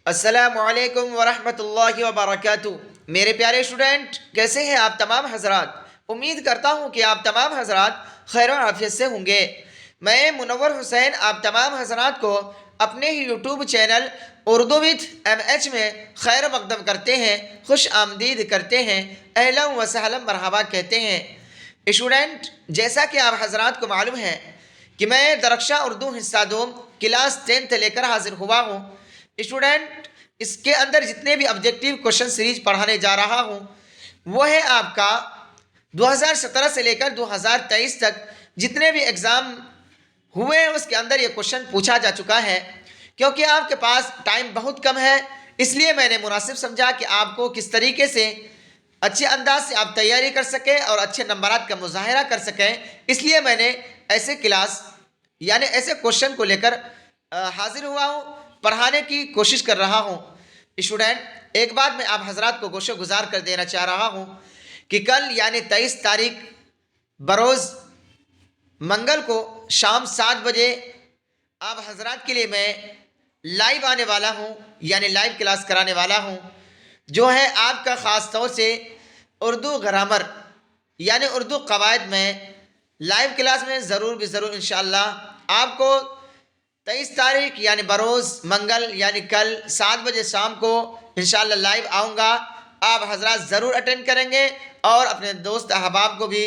अस्सलामुअलैकुम वरहमतुल्लाहि वबरकातुहू। मेरे प्यारे स्टूडेंट, कैसे हैं आप तमाम हजरात। उम्मीद करता हूँ कि आप तमाम हजरात खैर और आफियत से होंगे। मैं मुनव्वर हुसैन आप तमाम हजरात को अपने ही YouTube channel Urdu with MH में खैर मकदम करते हैं, खुश आमदीद करते हैं, अहलन व सहलन मरहबा कहते हैं। स्टूडेंट, जैसा कि आप हजरात को मालूम है कि मैं दरख्शा उर्दू हिस्सा 2 क्लास 10th लेकर हाजिर हुआ हूँ। स्टूडेंट, इसके अंदर जितने भी ऑब्जेक्टिव क्वेश्चन सीरीज पढ़ाने जा रहा हूँ वो है आपका 2017 से लेकर 2023 तक जितने भी एग्ज़ाम हुए हैं उसके अंदर ये क्वेश्चन पूछा जा चुका है। क्योंकि आपके पास टाइम बहुत कम है, इसलिए मैंने मुनासिब समझा कि आपको किस तरीके से अच्छे अंदाज से आप तैयारी कर सकें और अच्छे नंबरात का मुजाहरा कर सकें, इसलिए मैंने ऐसे क्लास यानी ऐसे क्वेश्चन को लेकर हाजिर हुआ हूँ, पढ़ाने की कोशिश कर रहा हूँ। स्टूडेंट, एक बात मैं आप हजरात को गोशो गुजार कर देना चाह रहा हूँ कि कल यानी 23 तारीख बरोज़ मंगल को शाम 7 बजे आप हजरात के लिए मैं लाइव आने वाला हूँ, यानी लाइव क्लास कराने वाला हूँ, जो है आपका ख़ास तौर से उर्दू ग्रामर यानी उर्दू कवायद में लाइव क्लास में ज़रूर भी ज़रूर इंशाअल्लाह आपको 23 तारीख यानी बरोज़ मंगल यानी कल 7 बजे शाम को इंशाअल्लाह लाइव आऊँगा। आप हजरात ज़रूर अटेंड करेंगे और अपने दोस्त अहबाब को भी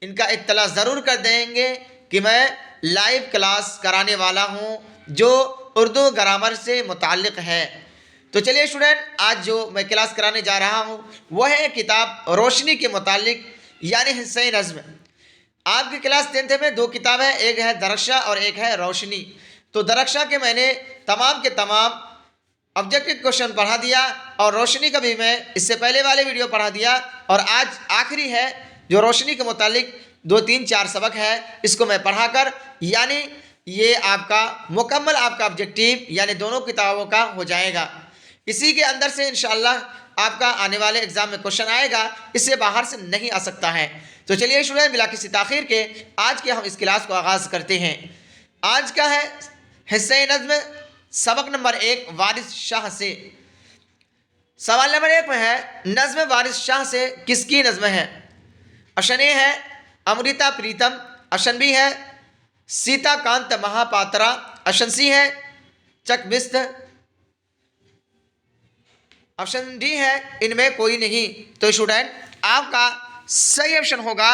इनका इत्तला ज़रूर कर देंगे कि मैं लाइव क्लास कराने वाला हूँ जो उर्दू ग्रामर से मुताल्लिक़ है। तो चलिए स्टूडेंट, आज जो मैं क्लास कराने जा रहा हूँ वह है किताब रोशनी के मुताल्लिक़ यानी हिस्से नज़्म। आपकी क्लास 10th में 2 किताब है, एक है दरख्शा और एक है रोशनी। तो दरख्शा के मैंने तमाम के तमाम ऑब्जेक्टिव क्वेश्चन पढ़ा दिया और रोशनी का भी मैं इससे पहले वाले वीडियो पढ़ा दिया, और आज आखिरी है जो रोशनी के मुतालिक 2-3-4 सबक है, इसको मैं पढ़ाकर यानी ये आपका मुकम्मल आपका ऑब्जेक्टिव यानी दोनों किताबों का हो जाएगा। इसी के अंदर से इंशाअल्लाह आपका आने वाले एग्ज़ाम में क्वेश्चन आएगा, इससे बाहर से नहीं आ सकता है। तो चलिए स्टूडेंट, बिला किसी ताख़ीर के आज के हम इस क्लास को आगाज़ करते हैं। आज का है हिस्से नज़्म सबक नंबर 1 वारिस शाह से। सवाल नंबर 1 में है नज़्म वारिस शाह से किसकी नज़्म है। ऑप्शन ए है अमृता प्रीतम, ऑप्शन बी है सीताकांत महापात्रा, ऑप्शन सी है चकबिस्त, ऑप्शन डी है इनमें कोई नहीं। तो स्टूडेंट, आपका सही ऑप्शन होगा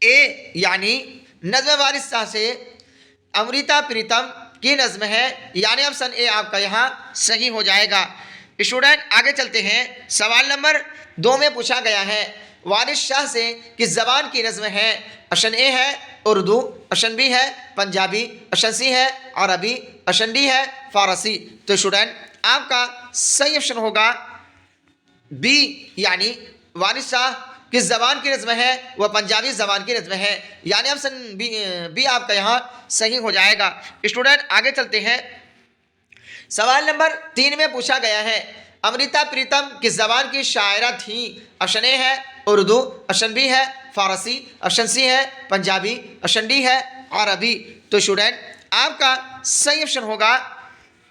ए यानी नज़्म वारिस शाह से अमृता प्रीतम की नज़्म है, यानी ऑप्शन ए आपका यहाँ सही हो जाएगा। स्टूडेंट, आगे चलते हैं। सवाल नंबर 2 में पूछा गया है वारिस शाह से किस ज़बान की नज़्म है। ऑप्शन ए है उर्दू, ऑप्शन बी है पंजाबी, ऑप्शन सी है अरबी, ऑप्शन डी है फ़ारसी। तो स्टूडेंट, आपका सही ऑप्शन होगा बी यानी वारिस शाह किस ज़बान की नज़्म है, वह पंजाबी ज़बान की नज़्म है, यानी ऑप्शन बी आपका यहाँ सही हो जाएगा। स्टूडेंट, आगे चलते हैं। सवाल नंबर 3 में पूछा गया है अमृता प्रीतम किस ज़बान की शायरा थी। ऑप्शन ए है उर्दू, ऑप्शन बी है फ़ारसी, ऑप्शन सी है पंजाबी, ऑप्शन डी है अरबी। तो स्टूडेंट, आपका सही ऑप्शन होगा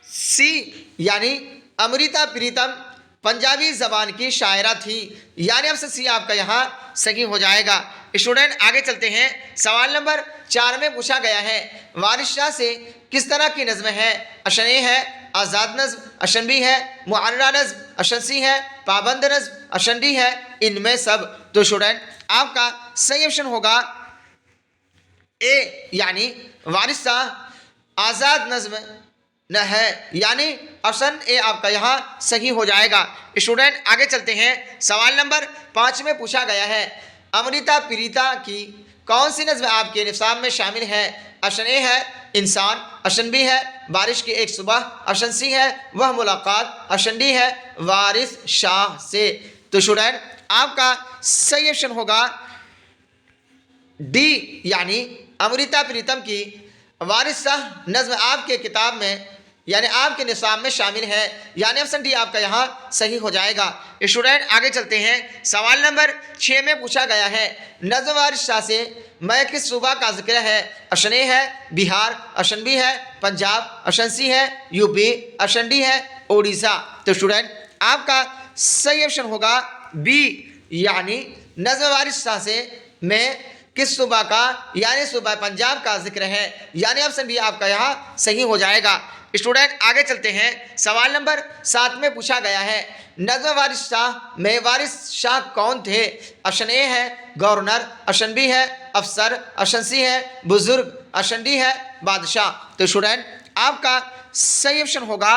सी यानी अमृता प्रीतम पंजाबी ज़बान की शायरा थी, यानी ऑप्शन सी आपका यहाँ सही हो जाएगा। स्टूडेंट, आगे चलते हैं। सवाल नंबर 4 में पूछा गया है वारिस शाह से किस तरह की नज़्म है। ऑप्शन ए है आज़ाद नज़्म, ऑप्शन बी है मुअर्रा नज़्म, ऑप्शन सी है पाबंद नज़्म, ऑप्शन डी है इनमें सब। तो स्टूडेंट, आपका सही ऑप्शन होगा ए यानी वारिस शाह आज़ाद नज़्म न है, यानी ऑप्शन ए आपका यहाँ सही हो जाएगा। स्टूडेंट, आगे चलते हैं। सवाल नंबर 5 में पूछा गया है अमृता प्रीता की कौन सी नज़्म आपके निसाब में शामिल है। ऑप्शन ए है इंसान, ऑप्शन बी है बारिश की एक सुबह, ऑप्शन सी है वह मुलाकात, ऑप्शन डी है वारिस शाह से। तो स्टूडेंट, आपका सही ऑप्शन होगा डी यानी अमृता प्रीतम की वारिस शाह नज़्म आपके किताब में यानी आपके निसाब में शामिल है, यानी ऑप्शन डी आपका यहाँ सही हो जाएगा। स्टूडेंट आगे चलते हैं, सवाल नंबर 6 में पूछा गया है नज़्म वारिस शाह से मैं किस सूबा का जिक्र है? ऑप्शन ए है बिहार, ऑप्शन बी है पंजाब, ऑप्शन सी है यूपी, ऑप्शन डी है उड़ीसा। तो स्टूडेंट आपका सही ऑप्शन होगा बी, यानी नज़्म वारिस शाह से मैं किस सूबा का यानी सूबा पंजाब का जिक्र है, यानी ऑप्शन बी आपका यहाँ सही हो जाएगा। स्टूडेंट आगे चलते हैं, सवाल नंबर 7 में पूछा गया है नज़्म वारिस शाह में वारिस शाह कौन थे? ऑप्शन ए है गवर्नर, ऑप्शन बी है अफसर, ऑप्शन सी है बुजुर्ग, ऑप्शन डी है बादशाह। तो स्टूडेंट आपका सही ऑप्शन होगा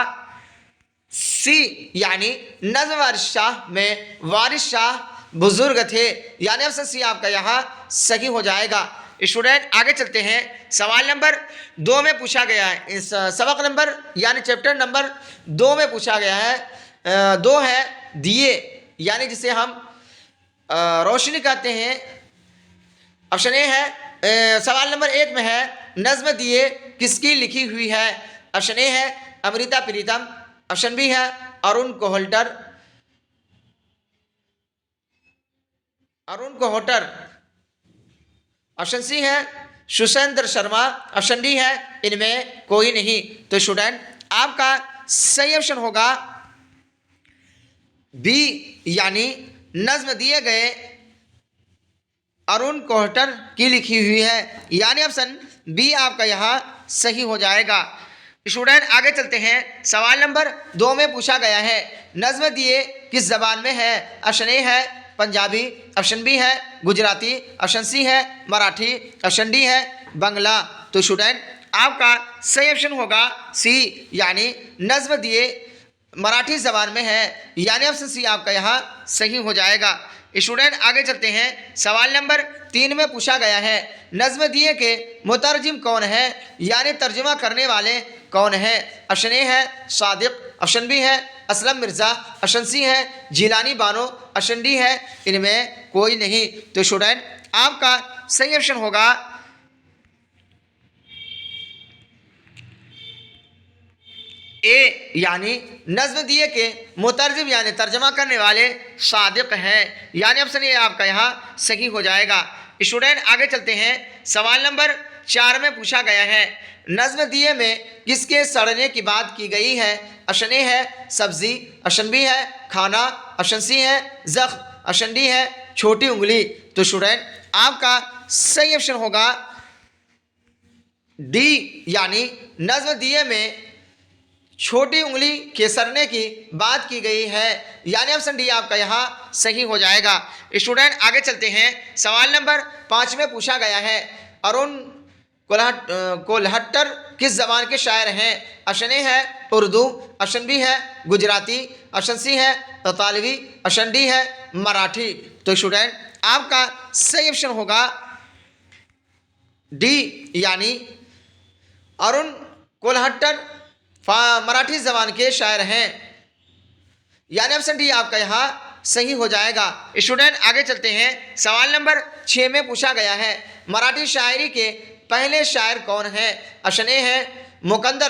सी, यानी नज़्म वारिस शाह में वारिस शाह बुजुर्ग थे, यानी ऑप्शन सी आपका यहाँ सही हो जाएगा। स्टूडेंट आगे चलते हैं, सवाल नंबर 2 में पूछा गया है, इस सबक नंबर यानी चैप्टर नंबर 2 में पूछा गया है 2 है दिए, यानी जिसे हम रोशनी कहते हैं। ऑप्शन ए है सवाल नंबर 1 में है नज़्म दिए किसकी लिखी हुई है? ऑप्शन ए है अमृता प्रीतम, ऑप्शन बी है अरुण कोहल्टर, ऑप्शन सी है सुशेंद्र शर्मा, ऑप्शन डी है इनमें कोई नहीं। तो स्टूडेंट आपका सही ऑप्शन होगा बी, यानी नज्म दिए गए अरुण कोहटर की लिखी हुई है, यानी ऑप्शन बी आपका यहाँ सही हो जाएगा। स्टूडेंट आगे चलते हैं, सवाल नंबर 2 में पूछा गया है नज्म दिए किस जबान में है? ऑप्शन ए है पंजाबी, ऑप्शन बी है गुजराती, ऑप्शन सी है मराठी, ऑप्शन डी है बंगला। तो स्टूडेंट आपका सही ऑप्शन होगा सी, यानी नज्म दिए मराठी जबान में है, यानी ऑप्शन सी आपका यहाँ सही हो जाएगा। स्टूडेंट आगे चलते हैं, सवाल नंबर 3 में पूछा गया है नज्म दिए के मुतरजिम कौन है, यानी तर्जुमा करने वाले कौन है? ऑप्शन ए है सादिक, ऑप्शन बी है असलम मिर्ज़ा, ऑप्शन सी है जिलानी बानो, ऑप्शन डी है इनमें कोई नहीं। तो स्टूडेंट आपका सही ऑप्शन होगा ए, यानी नज्म दिए के मुतरजिम यानी तर्जमा करने वाले सादिक हैं, यानी ऑप्शन ए आपका यहाँ सही हो जाएगा। स्टूडेंट आगे चलते हैं, सवाल नंबर 4 में पूछा गया है नज्म दिए में किसके सड़ने की बात की गई है? ऑप्शन ए है सब्जी, ऑप्शन बी है खाना, ऑप्शन सी है जख्म, ऑप्शन डी है छोटी उंगली। तो स्टूडेंट आपका सही ऑप्शन होगा डी, यानी नज्म दिए में छोटी उंगली के सड़ने की बात की गई है, यानी ऑप्शन डी आपका यहाँ सही हो जाएगा। स्टूडेंट आगे चलते हैं, सवाल नंबर 5 में पूछा गया है अरुण कोल्हट्टर किस जबान के शायर हैं? ऑप्शन ए है उर्दू, ऑप्शन बी है गुजराती, ऑप्शन सी है ततालवी, ऑप्शन डी है मराठी। तो स्टूडेंट आपका सही ऑप्शन होगा डी, यानी अरुण कोल्हट्टर मराठी जबान के शायर हैं, यानी ऑप्शन डी आपका यहाँ सही हो जाएगा। स्टूडेंट आगे चलते हैं, सवाल नंबर 6 में पूछा गया है मराठी शायरी के पहले शायर कौन है? ऑप्शन ए है मुकंद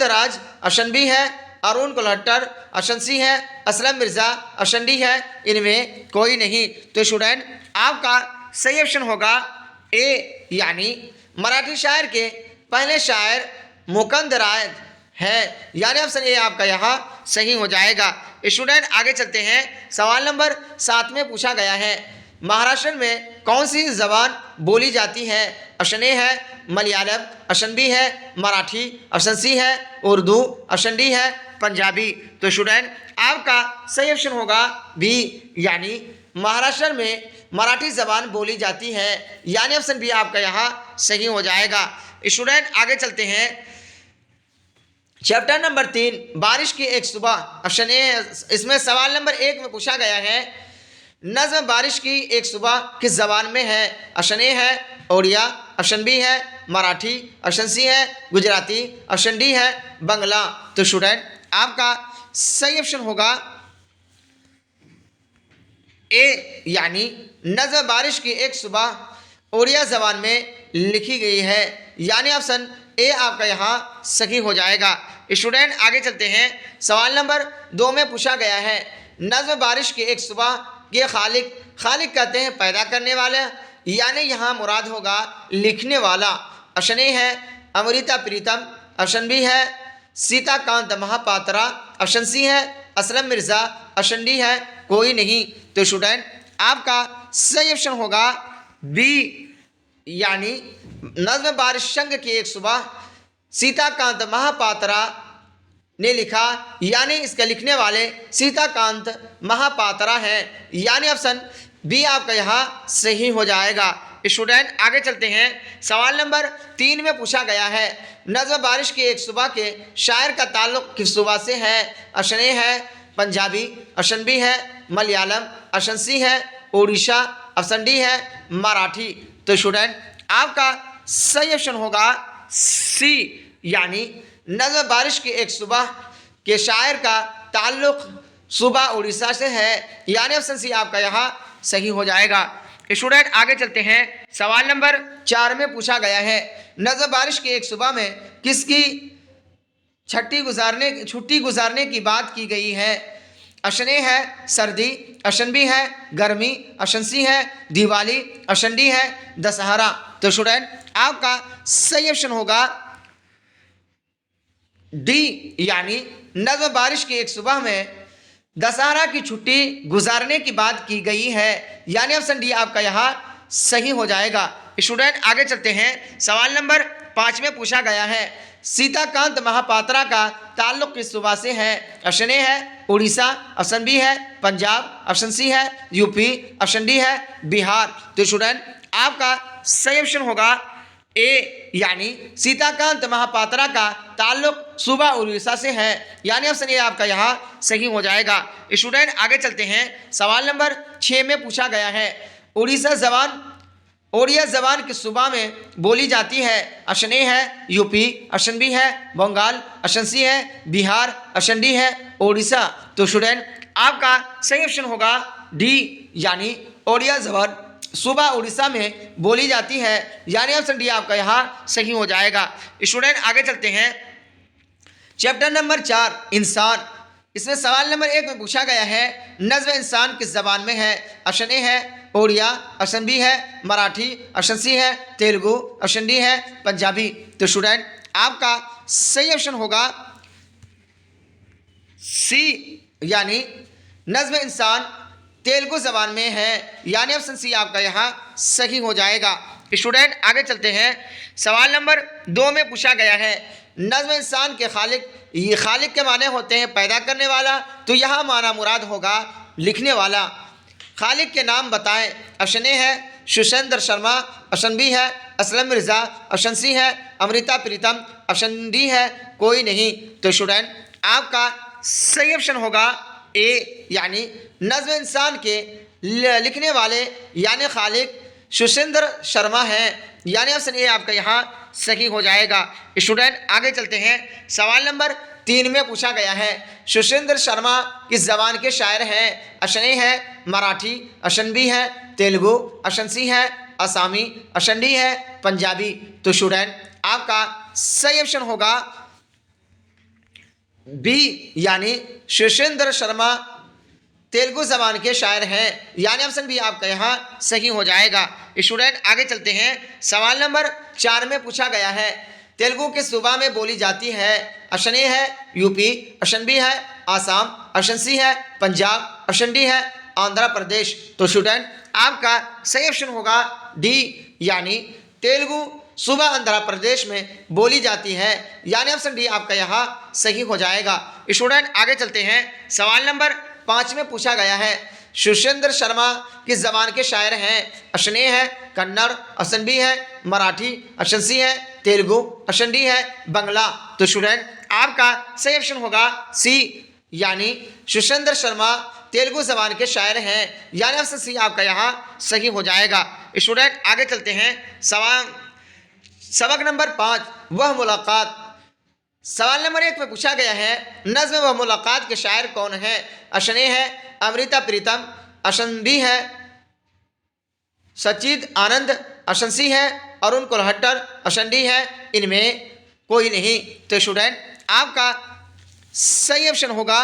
राज, ऑप्शन बी है अरुण कोल्हट्टर, ऑप्शन सी है असलम मिर्ज़ा, ऑप्शन डी है इनमें कोई नहीं। तो स्टूडेंट आपका सही ऑप्शन होगा ए, यानी मराठी शायर के पहले शायर मुकंद राज है, यानी ऑप्शन ए आपका यहाँ सही हो जाएगा। स्टूडेंट आगे चलते हैं, सवाल नंबर 7 में पूछा गया है महाराष्ट्र में कौन सी जबान बोली जाती है? ऑप्शन ए है मलयालम, ऑप्शन बी है मराठी, ऑप्शन सी है उर्दू, ऑप्शन डी है पंजाबी। तो स्टूडेंट आपका सही ऑप्शन होगा बी, यानी महाराष्ट्र में मराठी जबान बोली जाती है, यानी ऑप्शन बी आपका यहाँ सही हो जाएगा। स्टूडेंट आगे चलते हैं, चैप्टर नंबर 3 बारिश की एक सुबह। ऑप्शन ए, इसमें सवाल नंबर 1 में पूछा गया है नज़्म बारिश की एक सुबह किस जबान में है? ऑप्शन ए है ओडिया, ऑप्शन बी है मराठी, ऑप्शन सी है गुजराती, ऑप्शन डी है बंगला। तो स्टूडेंट आपका सही ऑप्शन होगा ए, यानी नज़्म बारिश की एक सुबह ओडिया जबान में लिखी गई है, यानी ऑप्शन ए आपका यहाँ सही हो जाएगा। स्टूडेंट आगे चलते हैं। सवाल नंबर 2 में पूछा गया है, नज़्म बारिश की एक सुबह के खालिक, खालिक कहते हैं पैदा करने वाला, यानी यहाँ मुराद होगा लिखने वाला। ऑप्शन ए है अमृता प्रीतम, ऑप्शन बी है सीताकांत महापात्रा, ऑप्शन सी है असलम मिर्ज़ा, ऑप्शन डी है कोई नहीं। तो स्टूडेंट आपका सही ऑप्शन होगा बी, यानी नज़्म बारिश संग की एक सुबह सीताकांत महापात्रा ने लिखा, यानी इसके लिखने वाले सीताकांत महापात्रा हैं, यानी ऑप्शन बी आपका यहाँ सही हो जाएगा। स्टूडेंट आगे चलते हैं। सवाल नंबर 3 में पूछा गया है, नज़्म बारिश की एक सुबह के शायर का ताल्लुक़ किस सुबह से है? ऑप्शन ए है पंजाबी, ऑप्शन बी है मलयालम, ऑप्शन सी है उड़ीसा, ऑप्शन डी है मराठी। तो स्टूडेंट आपका सही ऑप्शन होगा सी, यानी नज़्म बारिश की एक सुबह के शायर का ताल्लुक़ सुबह उड़ीसा से है, यानी ऑप्शन सी आपका यहाँ सही हो जाएगा। स्टूडेंट आगे चलते हैं। सवाल नंबर 4 में पूछा गया है, नज़्म बारिश की एक सुबह में किसकी छुट्टी गुजारने की बात की गई है? ऑप्शन ए है सर्दी, ऑप्शन बी है गर्मी, ऑप्शन सी है दिवाली, ऑप्शन डी है दशहरा। तो स्टूडेंट आपका सही ऑप्शन होगा डी, यानी नज़्म बारिश की एक सुबह में दशहरा की छुट्टी गुजारने की बात की गई है, यानी ऑप्शन डी आपका यहाँ सही हो जाएगा। स्टूडेंट आगे चलते हैं। सवाल नंबर 5 में पूछा गया है, सीताकांत महापात्रा का ताल्लुक़ किस सूबा से है? ऑप्शन ए है उड़ीसा, ऑप्शन बी है पंजाब, ऑप्शन सी है यूपी, ऑप्शन डी है बिहार। तो स्टूडेंट आपका सही ऑप्शन होगा ए, यानी सीताकांत महापात्रा का ताल्लुक़ सूबा उड़ीसा से है, यानी ऑप्शन ए आपका यहाँ सही हो जाएगा। स्टूडेंट आगे चलते हैं। सवाल नंबर 6 में पूछा गया है, ओडिया ज़बान किस सूबा में बोली जाती है? ऑप्शन ए है यूपी, ऑप्शन बी है बंगाल, ऑप्शन सी है बिहार, ऑप्शन डी है ओडिशा। तो स्टूडेंट आपका सही ऑप्शन होगा डी, यानी ओडिया ज़बान सूबा उड़ीसा में बोली जाती है, यानी ऑप्शन डी आपका यहाँ सही हो जाएगा। स्टूडेंट आगे चलते हैं। चैप्टर नंबर 4 इंसान, इसमें सवाल नंबर 1 में पूछा गया है, नज़्म इंसान किस ज़बान में है? ऑप्शन ए है ओडिया, ऑप्शन बी है मराठी, ऑप्शन सी है तेलुगु, ऑप्शन डी है पंजाबी। तो स्टूडेंट आपका सही ऑप्शन होगा सी, यानी नज़्म इंसान तेलुगु ज़बान में है, यानी ऑप्शन सी आपका यहाँ सही हो जाएगा। स्टूडेंट आगे चलते हैं। सवाल नंबर 2 में पूछा गया है, नज़्म इंसान के खालिक, ये खालिक के माने होते हैं पैदा करने वाला, तो यहाँ माना मुराद होगा लिखने वाला। खालिक के नाम बताएं। ऑप्शन ए है सुशेंद्र शर्मा, ऑप्शन बी है असलम मिर्ज़ा, ऑप्शन सी है अमृता प्रीतम, ऑप्शन डी है कोई नहीं। तो स्टूडेंट आपका सही ऑप्शन होगा ए, यानी नज़्म इंसान के लिखने वाले यानी खालिक सुशेंद्र शर्मा हैं, यानी ऑप्शन ए आपका यहाँ सही हो जाएगा। स्टूडेंट आगे चलते हैं। सवाल नंबर 3 में पूछा गया है, सुशेंद्र शर्मा किस ज़बान के शायर हैं? ऑप्शन ए है मराठी, ऑप्शन बी है तेलुगु, ऑप्शन सी है असामी, ऑप्शन डी है पंजाबी। तो स्टूडेंट आपका सही ऑप्शन होगा बी, यानी सुशेंद्र शर्मा तेलुगु ज़बान के शायर हैं, यानी ऑप्शन बी आपका यहाँ सही हो जाएगा। स्टूडेंट आगे चलते हैं। सवाल नंबर 4 में पूछा गया है, तेलुगु किस सूबा में बोली जाती है? ऑप्शन ए है यूपी, ऑप्शन बी है आसाम, ऑप्शन सी है पंजाब, ऑप्शन डी है आंध्र प्रदेश। तो स्टूडेंट आपका सही ऑप्शन होगा डी, यानी तेलुगु सूबा आंध्र प्रदेश में बोली जाती है, यानी ऑप्शन डी आपका यहाँ सही हो जाएगा। स्टूडेंट आगे चलते हैं। सवाल नंबर 5 में पूछा गया है, सुशेंद्र शर्मा किस ज़बान के शायर हैं? ऑप्शन ए है कन्नड़, ऑप्शन बी है मराठी, ऑप्शन सी है तेलुगु, ऑप्शन डी है बंगला। तो स्टूडेंट आपका सही ऑप्शन होगा सी, यानी सुशेंद्र शर्मा तेलुगु ज़बान के शायर हैं, यानी ऑप्शन सी आपका यहाँ सही हो जाएगा। स्टूडेंट आगे चलते हैं। सबक नंबर 5 वह मुलाकात, सवाल नंबर 1 में पूछा गया है, नज़्म व मुलाकात के शायर कौन है? ऑप्शन ए है अमृता प्रीतम, ऑप्शन बी है सचिद आनंद, ऑप्शन सी है अरुण कोल्हट्टर, ऑप्शन डी है इनमें कोई नहीं। तो स्टूडेंट आपका सही ऑप्शन होगा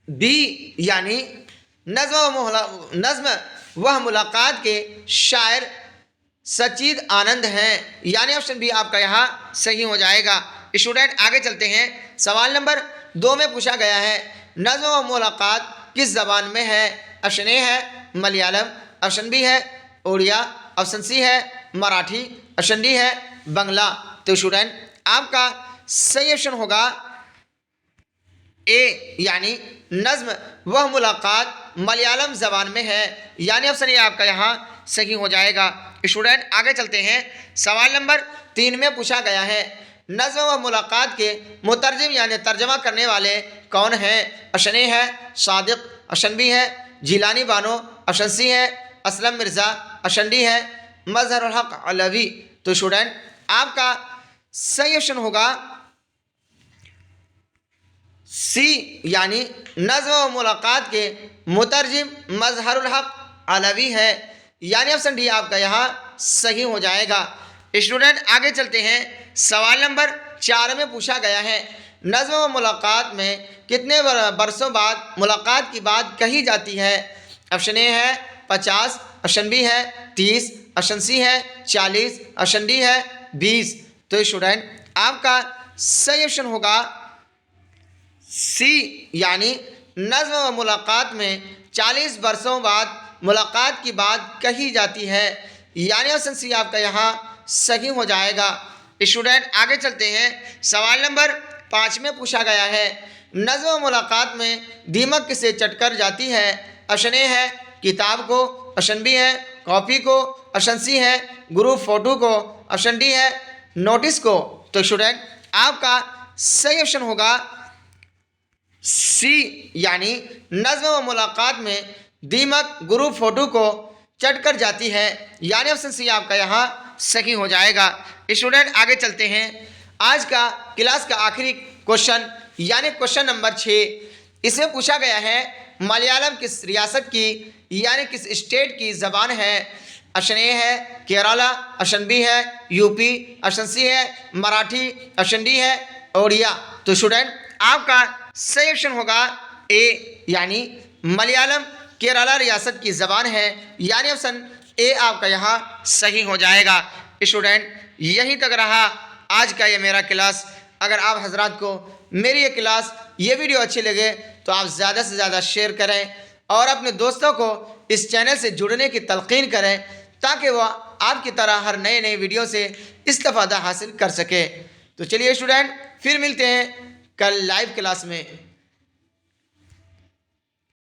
बी, यानी नज्म वह मुलाकात के शायर सचीद आनंद हैं, यानी ऑप्शन बी आपका यहाँ सही हो जाएगा। स्टूडेंट आगे चलते हैं। सवाल नंबर 2 में पूछा गया है नज्म व मुलाकात किस जबान में है? ऑप्शन ए है मलयालम, ऑप्शन बी है उड़िया, ऑप्शन सी है मराठी, ऑप्शन डी है बंगला। तो स्टूडेंट आपका सही ऑप्शन होगा ए, यानी नज्म वह मुलाकात मलयालम जबान में है, यानी ऑप्शन ए आपका यहाँ सही हो जाएगा। स्टूडेंट आगे चलते हैं। सवाल नंबर 3 में पूछा गया है नज्म व मुलाकात के मुतरजिम यानी तर्जमा करने वाले कौन हैं? ऑप्शन ए है सादिक, ऑप्शन बी है जिलानी बानो, ऑप्शन सी है असलम मिर्ज़ा, ऑप्शन डी है मजहरुल हक अलवी। तो स्टूडेंट आपका सही ऑप्शन होगा सी, यानी नज्म व मुलाकात के मुतरजिम मजहरुल हक अलवी है, यानी ऑप्शन डी आपका यहाँ सही हो जाएगा। स्टूडेंट आगे चलते हैं। सवाल नंबर 4 में पूछा गया है नज्म व मुलाकात में कितने बरसों बाद मुलाकात की बात कही जाती है? ऑप्शन ए है 50, ऑप्शन बी है 30, ऑप्शन सी है 40, ऑप्शन डी है 20। तो स्टूडेंट आपका सही ऑप्शन होगा सी, यानी नज्म व मुलाकात में 40 बरसों बाद मुलाकात की बात कही जाती है, यानी ऑप्शन सी आपका यहाँ सही हो जाएगा। स्टूडेंट आगे चलते हैं। सवाल नंबर 5 में पूछा गया है नज्म व मुलाकात में दीमक किसे चटकर जाती है? ऑप्शन ए है किताब को, ऑप्शन बी है कॉपी को, ऑप्शन सी है ग्रुप फोटो को, ऑप्शन डी है नोटिस को। तो स्टूडेंट आपका सही ऑप्शन होगा सी, यानी नज्म व मुलाकात में दीमक ग्रुप फोटो को चटकर जाती है, यानी ऑप्शन सी आपका यहाँ सही हो जाएगा। स्टूडेंट आगे चलते हैं। आज का क्लास का आखिरी क्वेश्चन यानी क्वेश्चन नंबर 6, इसमें पूछा गया है मलयालम किस रियासत की यानी किस स्टेट की ज़बान है? ऑप्शन ए है केरला, ऑप्शन बी है यूपी, ऑप्शन सी है मराठी, ऑप्शन डी है उड़िया। तो स्टूडेंट आपका सही ऑप्शन होगा ए, यानी मलयालम केरला रियासत की ज़बान है, यानी ऑप्शन ए आपका यहाँ सही हो जाएगा। स्टूडेंट यहीं तक रहा आज का ये मेरा क्लास। अगर आप हजरात को मेरी ये क्लास ये वीडियो अच्छी लगे तो आप ज़्यादा से ज़्यादा शेयर करें और अपने दोस्तों को इस चैनल से जुड़ने की तलकीन करें ताकि वह आपकी तरह हर नए नए वीडियो से इस्तेफादा हासिल कर सके। तो चलिए स्टूडेंट फिर मिलते हैं कल लाइव क्लास में।